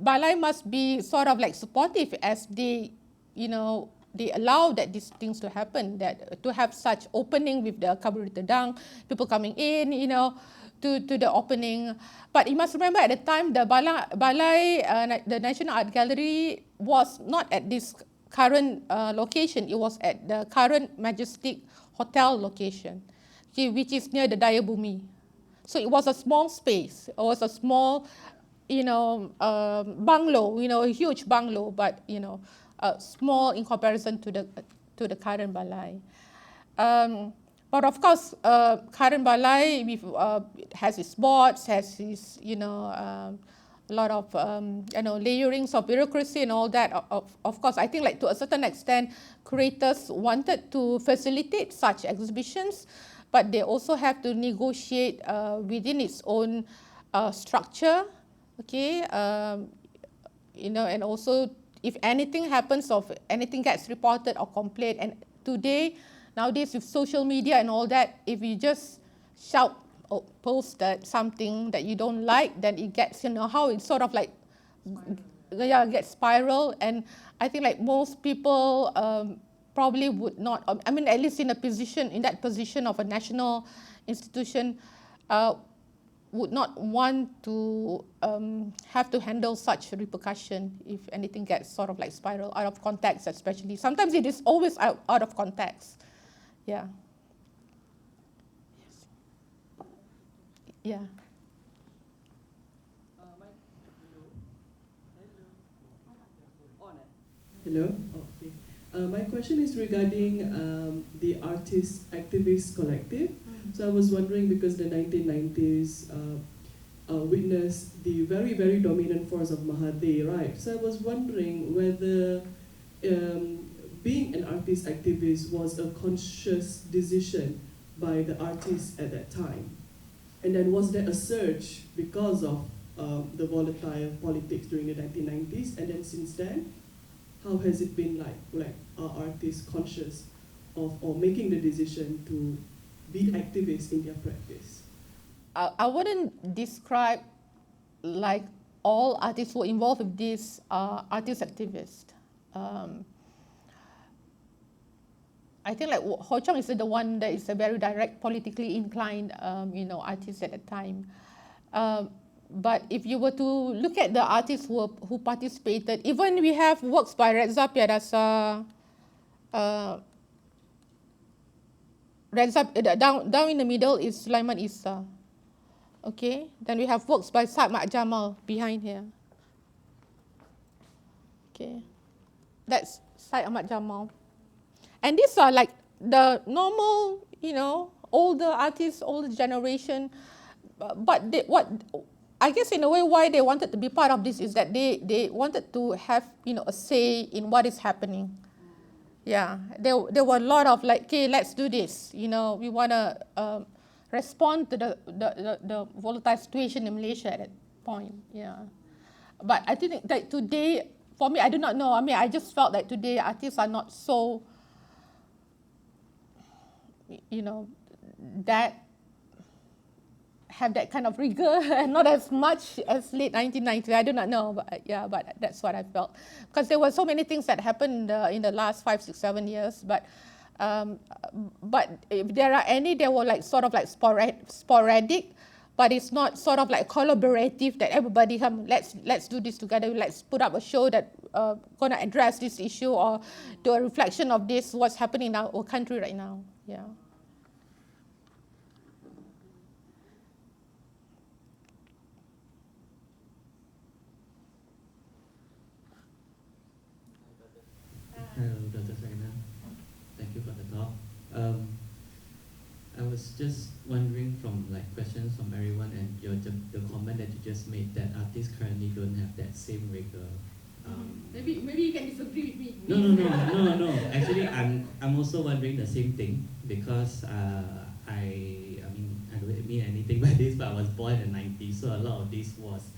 balai must be sort of like supportive as they allow that these things to happen, that to have such opening with the kaburi tedang, people coming in, to the opening. But you must remember at the time the balai, the National Art Gallery was not at this current location. It was at the current Majestic Hotel location, which is near the Daya Bumi. So it was a small space. It was a small, bungalow. A huge bungalow, but small in comparison to the current balai. But of course, current balai has its boards, has its a lot of layerings of bureaucracy and all that. Of course, I think like to a certain extent, curators wanted to facilitate such exhibitions, but they also have to negotiate within its own structure, okay, and also if anything happens or if anything gets reported or complained, and nowadays with social media and all that, if you just shout or post that something that you don't like, then it gets, how it sort of like, gets spiral. And I think like most people probably would not, at least in that position of a national institution, would not want to have to handle such repercussion if anything gets sort of like spiral out of context, especially. Sometimes it is always out of context. Yeah. Yes. Yeah. Hello. Okay. My question is regarding the artist activist collective. So I was wondering, because the 1990s witnessed the very, very dominant force of Mahathir, right? So I was wondering whether being an artist activist was a conscious decision by the artists at that time. And then was there a surge because of the volatile politics during the 1990s? And then since then, how has it been like are artists conscious of or making the decision to be activists in their practice? I wouldn't describe like all artists who are involved with this artist activist. I think like Ho Chong is the one that is a very direct, politically inclined, artist at the time. But if you were to look at the artists who participated, even we have works by Reza Piadasa, down in the middle is Sulaiman Issa. Okay, then we have works by Saad Mak Jamal behind here. Okay, that's Said Ahmad Jamal. And these are like the normal, older artists, older generation. But I guess in a way why they wanted to be part of this is that they wanted to have, a say in what is happening. Yeah, there were a lot of like, okay, let's do this. We want to respond to the volatile situation in Malaysia at that point. Yeah, but I think that today, for me, I do not know. I just felt that today artists are not so, that have that kind of rigor, and not as much as late 1990s. I do not know, but that's what I felt. Because there were so many things that happened in the last 5, 6, 7 years. But if there are any, they were like sort of like sporadic, but it's not sort of like collaborative that everybody come, let's do this together, let's put up a show that gonna address this issue or do a reflection of this, what's happening in our country right now. Yeah. Hello, Dr. Sarena. for the talk. I was just wondering from like questions from everyone and the comment that you just made that artists currently don't have that same rigor. Maybe you can disagree with me. No. Actually, I'm also wondering the same thing because I don't mean anything by this, but I was born in the 90s, so a lot of this was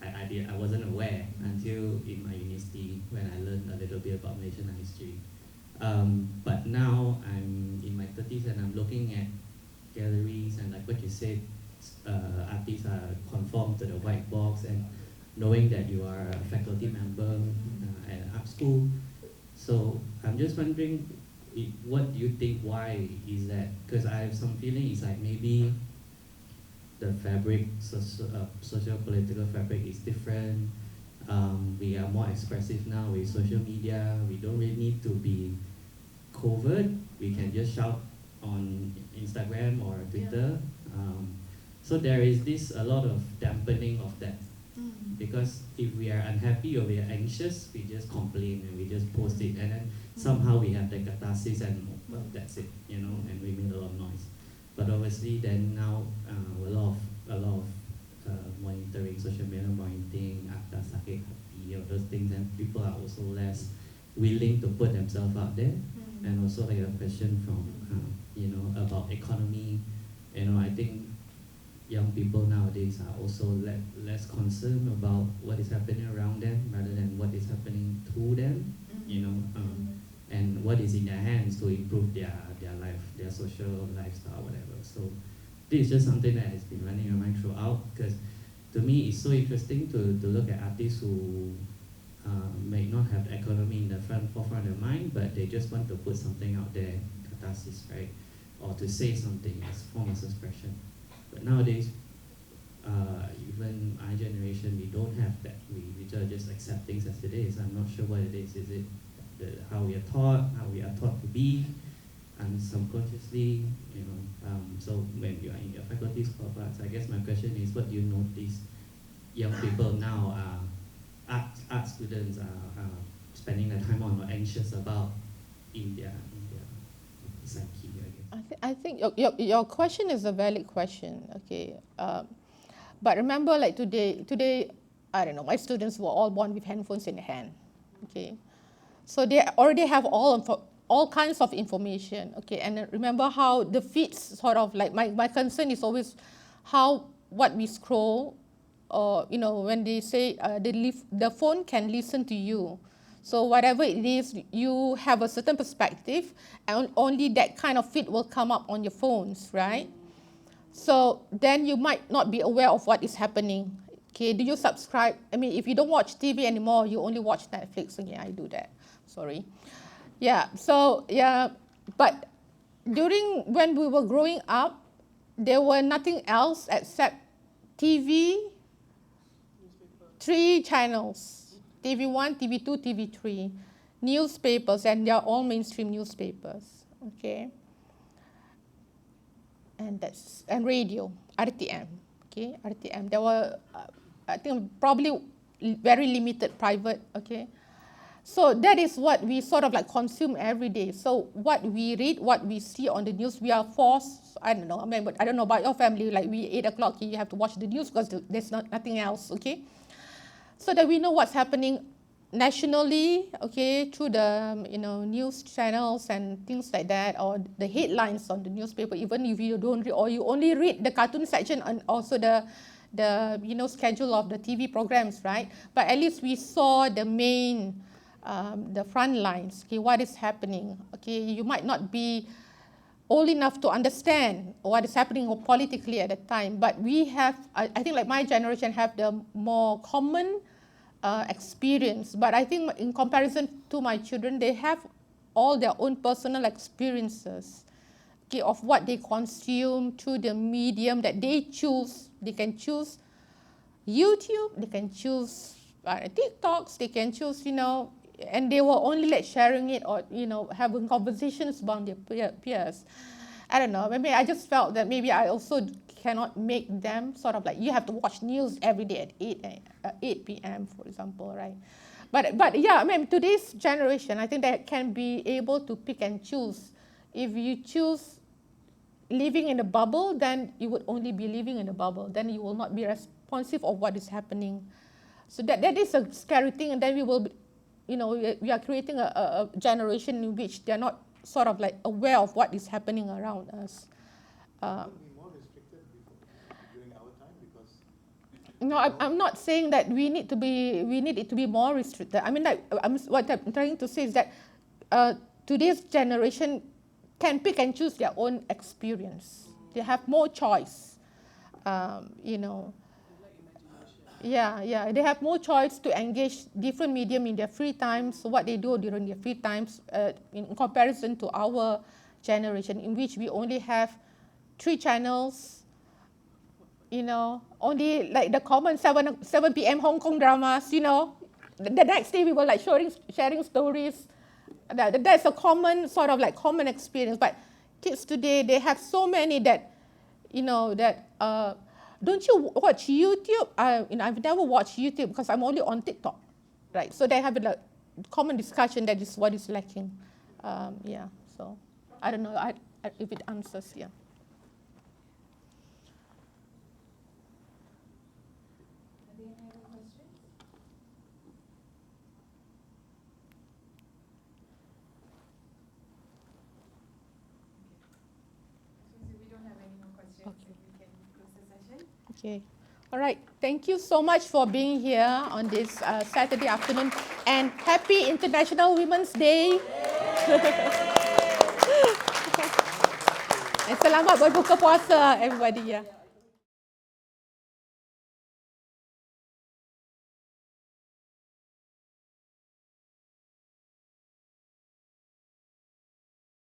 I wasn't aware until in my university when I learned a little bit about Malaysian history. But now I'm in my 30s and I'm looking at galleries and like what you said, artists are conformed to the white box and knowing that you are a faculty member at an art school. So I'm just wondering, what do you think, why is that? Because I have some feeling it's like maybe the fabric, socio-political fabric is different. We are more expressive now with social media. We don't really need to be covert. We can just shout on Instagram or Twitter. So there is a lot of dampening of that. Because if we are unhappy or we are anxious, we just complain and we just post it, and then somehow we have the catharsis and well, that's it, and we made a lot of noise. But obviously, then now a lot of monitoring, social media monitoring, akta sakit hati, all those things, and people are also less willing to put themselves out there. And also like a question from about economy, I think young people nowadays are also less concerned about what is happening around them rather than what is happening to them, and what is in their hands to improve their life, their social lifestyle, whatever. So this is just something that has been running in my mind throughout, because to me it's so interesting to look at artists who may not have the economy in the forefront of their mind, but they just want to put something out there, catharsis, right? Or to say something as form of expression. But nowadays, even our generation, we don't have that. We just accept things as it is. I'm not sure what it is. Is it how we are taught to be, and subconsciously, so when you are in your faculty school of arts, I guess my question is, what do you notice young people now, art students are spending their time on or anxious about in their psyche, I guess? I think your question is a valid question, okay. But remember, like today, I don't know, my students were all born with handphones in their hand, okay. So they already have all kinds of information, okay. And remember how the feeds sort of like, my concern is always what we scroll, or when they say the phone can listen to you. So whatever it is, you have a certain perspective, and only that kind of feed will come up on your phones, right? So then you might not be aware of what is happening. Okay, do you subscribe? I mean, if you don't watch TV anymore, you only watch Netflix. Okay, I do that. Sorry. Yeah, so, yeah, but when we were growing up, there were nothing else except TV, 3 channels. TV1, TV2, TV3, newspapers, and they are all mainstream newspapers, okay, and radio, RTM, okay, RTM. There were, I think, probably very limited private, okay. So that is what we sort of like consume every day. So what we read, what we see on the news, we are forced. I don't know. I mean, but I don't know about your family. Like 8 o'clock, you have to watch the news because there's nothing else, okay. So that we know what's happening nationally, okay, through the news channels and things like that, or the headlines on the newspaper. Even if you don't read, or you only read the cartoon section and also the schedule of the TV programs, right? But at least we saw the main, the front lines. Okay, what is happening? Okay, you might not be old enough to understand what is happening politically at the time, but we have, I think like my generation have the more common experience. But I think in comparison to my children, they have all their own personal experiences, okay, of what they consume through the medium that they choose. They can choose YouTube, they can choose TikToks, they can choose, and they were only like sharing it or, having conversations among their peers. I don't know, maybe I just felt that maybe I also cannot make them sort of like, you have to watch news every day at 8 p.m., for example, right? But yeah, I mean, today's generation, I think they can be able to pick and choose if you choose living in a bubble, then you would only be living in a bubble. Then you will not be responsive of what is happening. So that is a scary thing, and then we will be, we are creating a generation in which they are not sort of like aware of what is happening around us. Would be more restricted during our time because. No, I'm not saying that we need it to be more restricted. I mean, like, what I'm trying to say is that today's generation can pick and choose their own experience. They have more choice, Yeah, they have more choice to engage different medium in their free times, so what they do during their free times in comparison to our generation, in which we only have 3 channels, only like the common 7 p.m. Hong Kong dramas, The next day we were like sharing stories. That's a common sort of like common experience. But kids today, they have so many that, don't you watch YouTube? I've never watched YouTube because I'm only on TikTok, right? So they have a common discussion that is what is lacking. So I don't know if it answers, yeah. Are there any other questions? Since we don't have any more questions, Okay. we can close the session. Okay. All right. Thank you so much for being here on this Saturday afternoon, and happy International Women's Day. And selamat berbuka puasa, everybody. Yeah.